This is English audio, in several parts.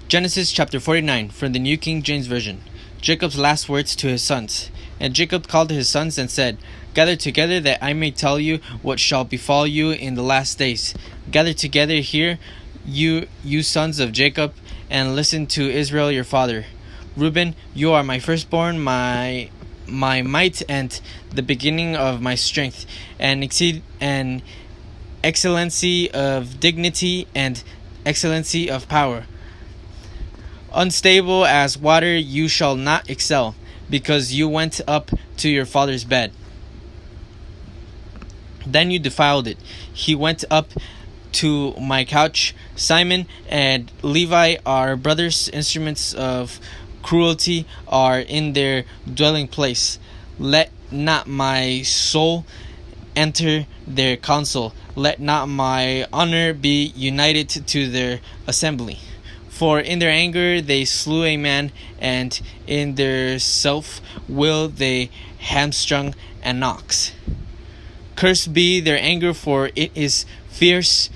Genesis chapter 49 from the New King James Version. Jacob's last words to his sons. And Jacob called his sons and said, Gather together that I may tell you what shall befall you in the last days. Gather together here, you sons of Jacob, and listen to Israel your father. Reuben, you are my firstborn, my might, and the beginning of my strength, and excellency of dignity and excellency of power. Unstable as water, you shall not excel, because you went up to your father's bed. Then you defiled it. He went up to my couch. Simon and Levi are brothers. Instruments of cruelty are in their dwelling place. Let not my soul enter their council. Let not my honor be united to their assembly. For in their anger they slew a man, and in their self-will they hamstrung an ox. Cursed be their anger, for it is fierce.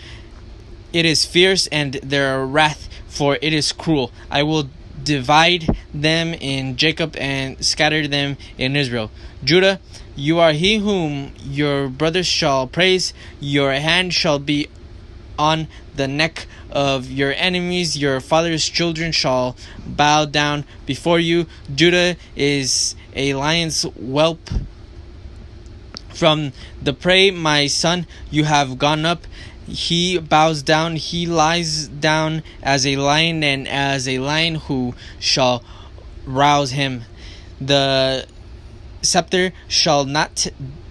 It is fierce, and their wrath, for it is cruel. I will divide them in Jacob and scatter them in Israel. Judah, you are he whom your brothers shall praise. Your hand shall be on the neck of your enemies. Your father's children shall bow down before you. Judah is a lion's whelp. From the prey, my son, you have gone up. He bows down, he lies down as a lion, and as a lion who shall rouse him. The scepter shall not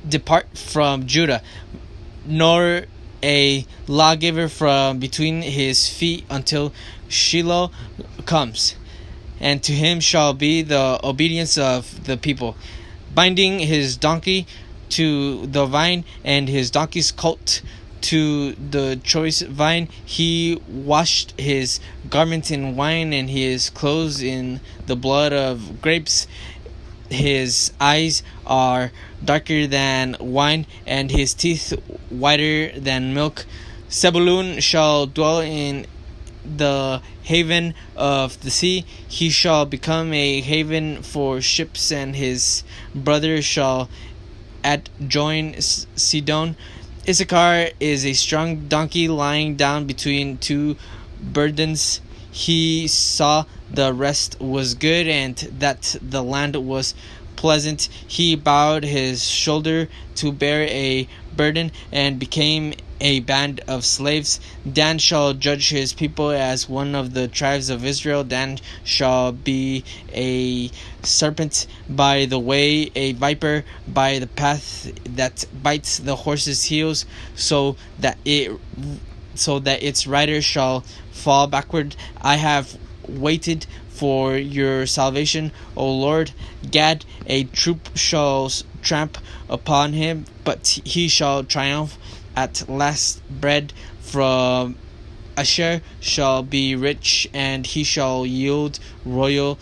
depart from Judah, nor a lawgiver from between his feet until Shiloh comes, and to him shall be the obedience of the people. Binding his donkey to the vine, and his donkey's colt to the choice vine, he washed his garment in wine, and his clothes in the blood of grapes. His eyes are darker than wine, and his teeth whiter than milk. Zebulun shall dwell in the haven of the sea. He shall become a haven for ships, and his brother shall adjoin Sidon. Issachar is a strong donkey lying down between two burdens. He saw the rest was good, and that the land was pleasant. He bowed his shoulder to bear a burden, and became a band of slaves. Dan shall judge his people as one of the tribes of Israel. Dan shall be a serpent by the way, a viper by the path that bites the horse's heels, so that its rider shall fall backward. I have waited for your salvation, O Lord. Gad, a troop shall tramp upon him, but he shall triumph at last. Bread from Asher shall be rich, and he shall yield royal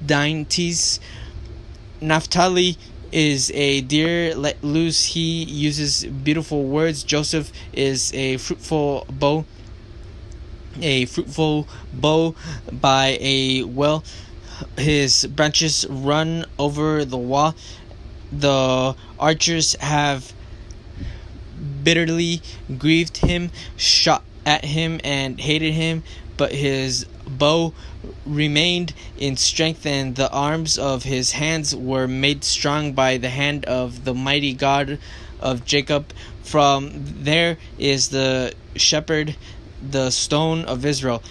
dainties. Naphtali is a deer let loose. He uses beautiful words. Joseph is a fruitful bow by a well. His branches run over the wall. The archers have bitterly grieved him, shot at him, and hated him, but his bow remained in strength, and the arms of his hands were made strong by the hand of the mighty God of Jacob. From there is the shepherd, the stone of Israel.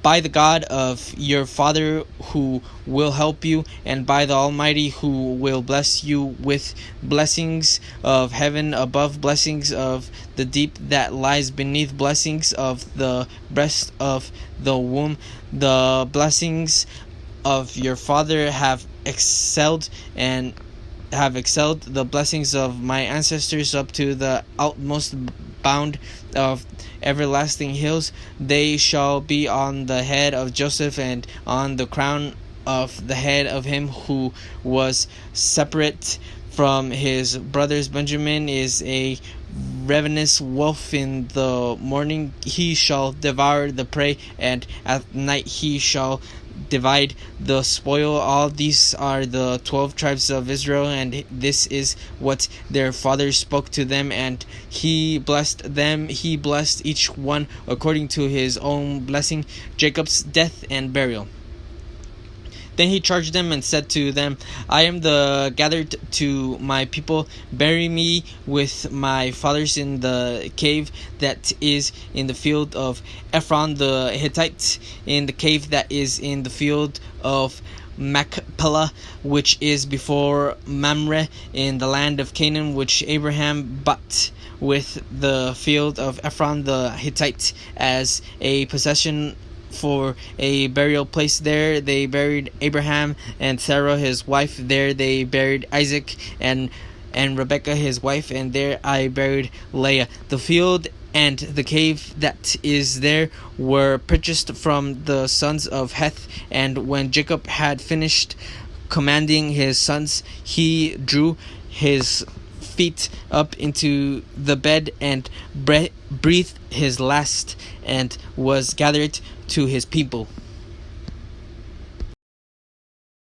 By the God of your father who will help you, and by the Almighty who will bless you with blessings of heaven above, blessings of the deep that lies beneath, blessings of the breast of the womb. The blessings of your father have excelled the blessings of my ancestors up to the outmost bound of everlasting hills. They shall be on the head of Joseph, and on the crown of the head of him who was separate from his brothers. Benjamin is a ravenous wolf in the morning he shall devour the prey, and at night he shall divide the spoil. All these are the 12 tribes of Israel, and this is what their fathers spoke to them, and he blessed them. He blessed each one according to his own blessing. Jacob's death and burial. Then he charged them and said to them, I am the gathered to my people. Bury me with my fathers in the cave that is in the field of Ephron the Hittite, in the cave that is in the field of Machpelah, which is before Mamre, in the land of Canaan, which Abraham bought with the field of Ephron the Hittite as a possession for a burial place. There they buried Abraham and Sarah his wife. There they buried Isaac and Rebekah his wife, and there I buried Leah. The field and the cave that is there were purchased from the sons of Heth. And when Jacob had finished commanding his sons, he drew his feet up into the bed and breathed his last, and was gathered to his people.